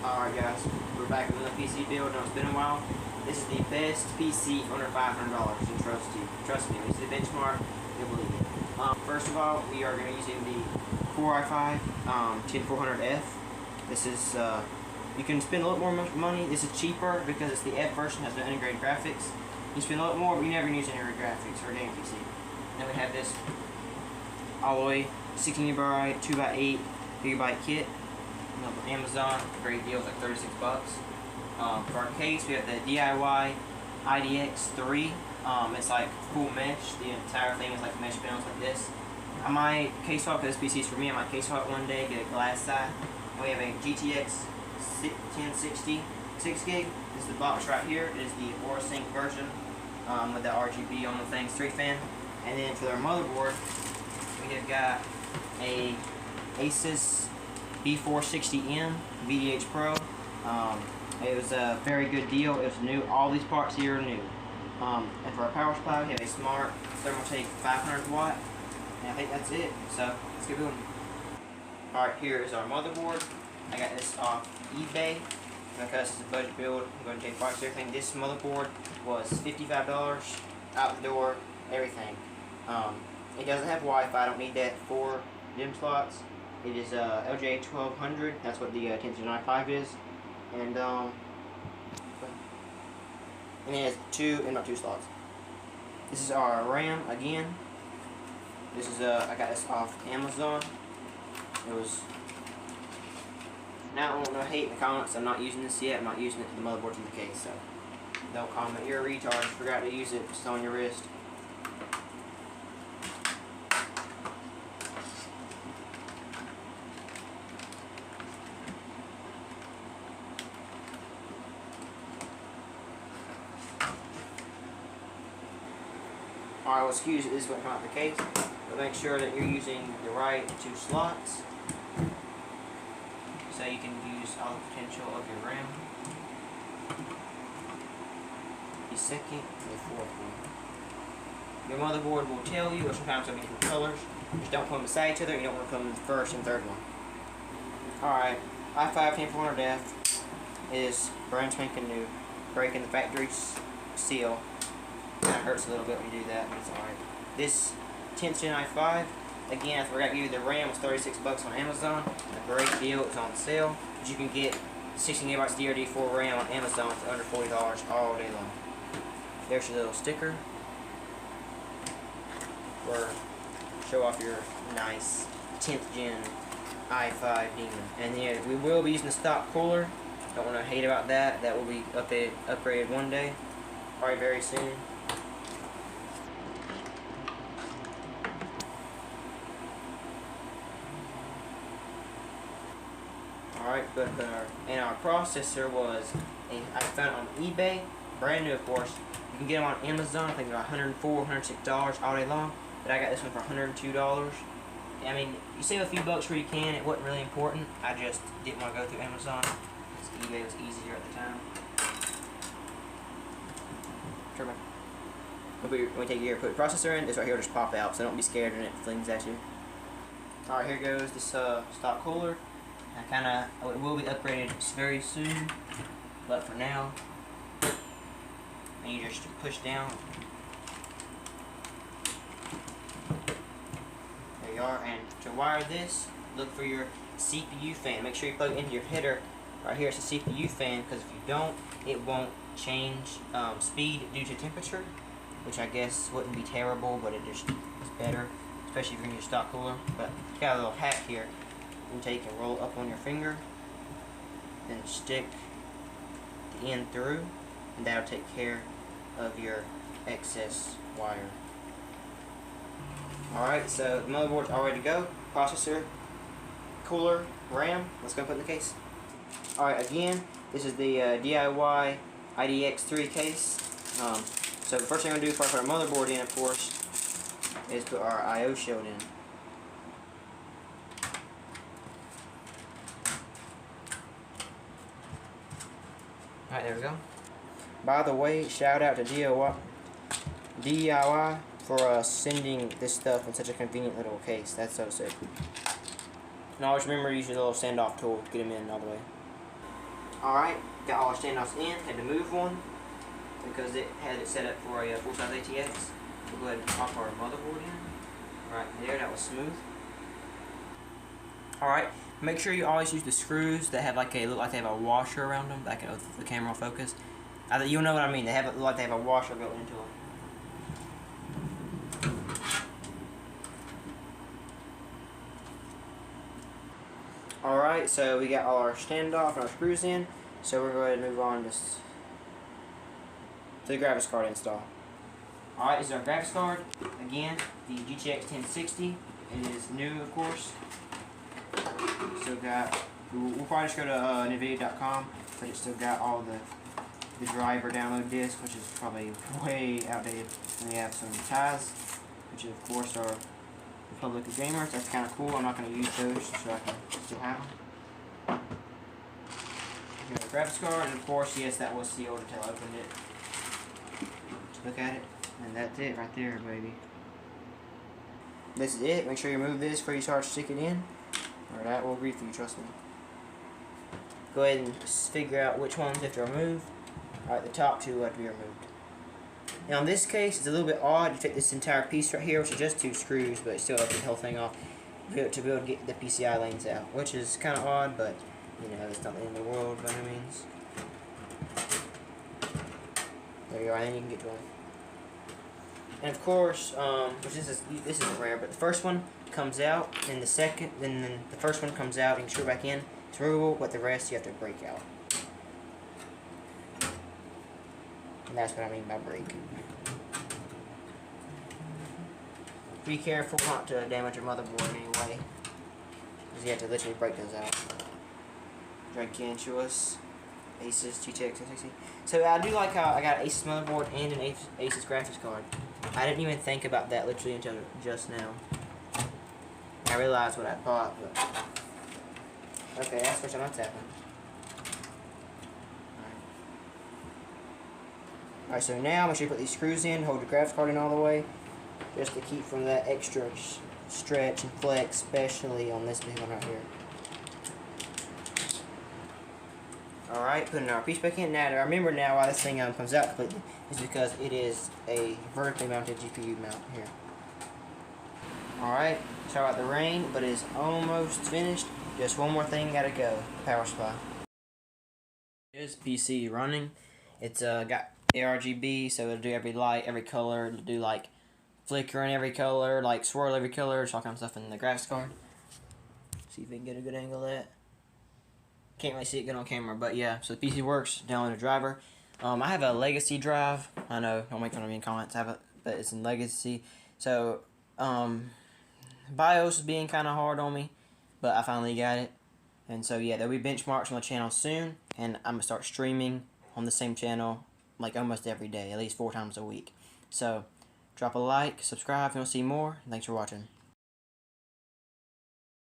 Alright guys, we're back with another PC build. It's been a while. This is the best PC under $500, and trust me, this is the benchmark, you'll believe it. First of all, we are going to be using the Core i5 10400F. This is, you can spend a little more money. This is cheaper because it's the F version, has no integrated graphics. You spend a little more, but you never use integrated graphics for a game PC. Then we have this all the way 16GB, 2x8 GB kit. From Amazon, great deals, like 36 bucks. For our case, we have the DIY IDX3. It's like full mesh. The entire thing is like mesh panels like this. I might case swap, because this PC is for me. I might case swap one day, get a glass side. And we have a GTX 1060 6 gig. This is the box right here. It is the AuraSync version with the RGB on the thing, street fan. And then for our motherboard, we have got a Asus B460M VDH Pro. It was a very good deal. It was new. All these parts here are new. And for our power supply, we have a smart Thermaltake 500 watt. And I think that's it. So let's get going. Alright, here is our motherboard. I got this off eBay because it's a budget build. I'm going to take parts everything. This motherboard was $55 out the door, everything. It doesn't have Wi-Fi. I don't need that. 4 DIMM slots. It is LJ 1200. That's what the Tensor i5 is, and it has two slots. This is our RAM again. This is I got this off Amazon. It was. Now I don't know, hate in the comments. I'm not using this yet. I'm not using it to the motherboard in the case, so don't comment. You're a retard. You forgot to use it. It's on your wrist. Alright, well, excuse it, this is what comes out the case. But make sure that you're using the right 2 slots, so you can use all the potential of your RAM. The second and the fourth one. Your motherboard will tell you, or sometimes they'll be different colors. Just don't put them beside each other. You don't want to put them in the first and third one. Alright, i5 10400F is brand spanking new. Breaking the factory seal. Kind of hurts a little bit when you do that, but it's alright. This 10th Gen i5, again, I forgot to give you the RAM, was 36 bucks on Amazon. A great deal, it's on sale. But you can get 16GB DDR4 RAM on Amazon for under $40 all day long. There's your little sticker. Or show off your nice 10th Gen i5 demon. And yeah, we will be using the stock cooler. Don't want to hate about that. That will be upgraded one day. Probably very soon. Alright, but our processor was, I found it on eBay, brand new of course. You can get them on Amazon, I think they're $104, $106 all day long. But I got this one for $102. I mean, you save a few bucks where you can. It wasn't really important. I just didn't want to go through Amazon because eBay was easier at the time. When we take your put the processor in, this right here will just pop out, so don't be scared when it flings at you. Alright, here goes this stock cooler. It will be upgraded very soon, but for now, and you just push down. There you are, and to wire this, look for your CPU fan. Make sure you plug it into your header. Right here, it's a CPU fan, because if you don't, it won't change speed due to temperature, which I guess wouldn't be terrible, but it just is better, especially if you're in your stock cooler. But it's got a little hack here. You take and roll up on your finger, then stick the end through, and that'll take care of your excess wire. Alright, so the motherboard's all ready to go. Processor, cooler, RAM. Let's go put in the case. Alright, again, this is the DIY IDX3 case. So the first thing I'm going to do before I put our motherboard in, of course, is put our I/O shield in. Alright, there we go. By the way, shout out to DIY for sending this stuff in such a convenient little case. That's so sick. And always remember to use your little send-off tool to get them in all the way. Alright, got all our standoffs in. Had to move one because it had it set up for a full-size ATX. We'll go ahead and pop our motherboard in. Right there, that was smooth. Alright, make sure you always use the screws that have like look like they have a washer around them. Back if the camera will focus. You'll know what I mean. They look like they have a washer built into them. Alright, so we got all our standoff and our screws in. So we're going to move on to the graphics card install. Alright, this is our graphics card. Again, the GTX 1060. It is new, of course. Still got, we'll probably just go to NVIDIA.com, but it's still got all the driver download disc, which is probably way outdated. And we have some ties, which of course are Republic of Gamers. That's kind of cool. I'm not going to use those, so I can still have them. Here's the graphics card, and of course, yes, that was sealed until I opened it. Let's look at it, and that's it right there, baby. This is it. Make sure you remove this before you start to stick it in, or that will grief you, trust me. Go ahead and figure out which ones have to remove. Alright, the top two have to be removed. Now in this case, it's a little bit odd. You take this entire piece right here, which is just 2 screws, but still have to get the whole thing off to be able to get the PCI lanes out, which is kind of odd, but you know, it's not the end of the world by any means. There you are, and you can get to them. And of course, which this isn't rare, but the first one comes out, and then the first one comes out, and you screw it back in. It's removable, but the rest you have to break out. And that's what I mean by break. Be careful not to damage your motherboard anyway, because you have to literally break those out. Gigantuous Asus GTX 1060. So I do like how I got an Asus motherboard and an Asus graphics card. I didn't even think about that literally until just now. I realized what I bought, but okay, that's first time that's happened. Alright, so now make sure you put these screws in, hold your graphics card in all the way, just to keep from that extra stretch and flex, especially on this big one right here. Alright, putting our piece back in. Now, I remember now why this thing comes out completely is because it is a vertically mounted GPU mount here. Alright, sorry about the rain, but it is almost finished. Just one more thing gotta go. Power supply. Here's PC running. It's got ARGB, so it'll do every light, every color. It'll do like flicker in every color, like swirl every color, all kind of stuff in the graphics card. See if we can get a good angle of that. Can't really see it good on camera, but yeah, so the PC works. Download a driver. I have a legacy drive. I know, don't make fun of me in comments. I have it, but it's in legacy. So, BIOS is being kind of hard on me, but I finally got it. And so yeah, there'll be benchmarks on the channel soon, and I'm gonna start streaming on the same channel like almost every day, at least 4 times a week. So, drop a like, subscribe if you want to see more. Thanks for watching.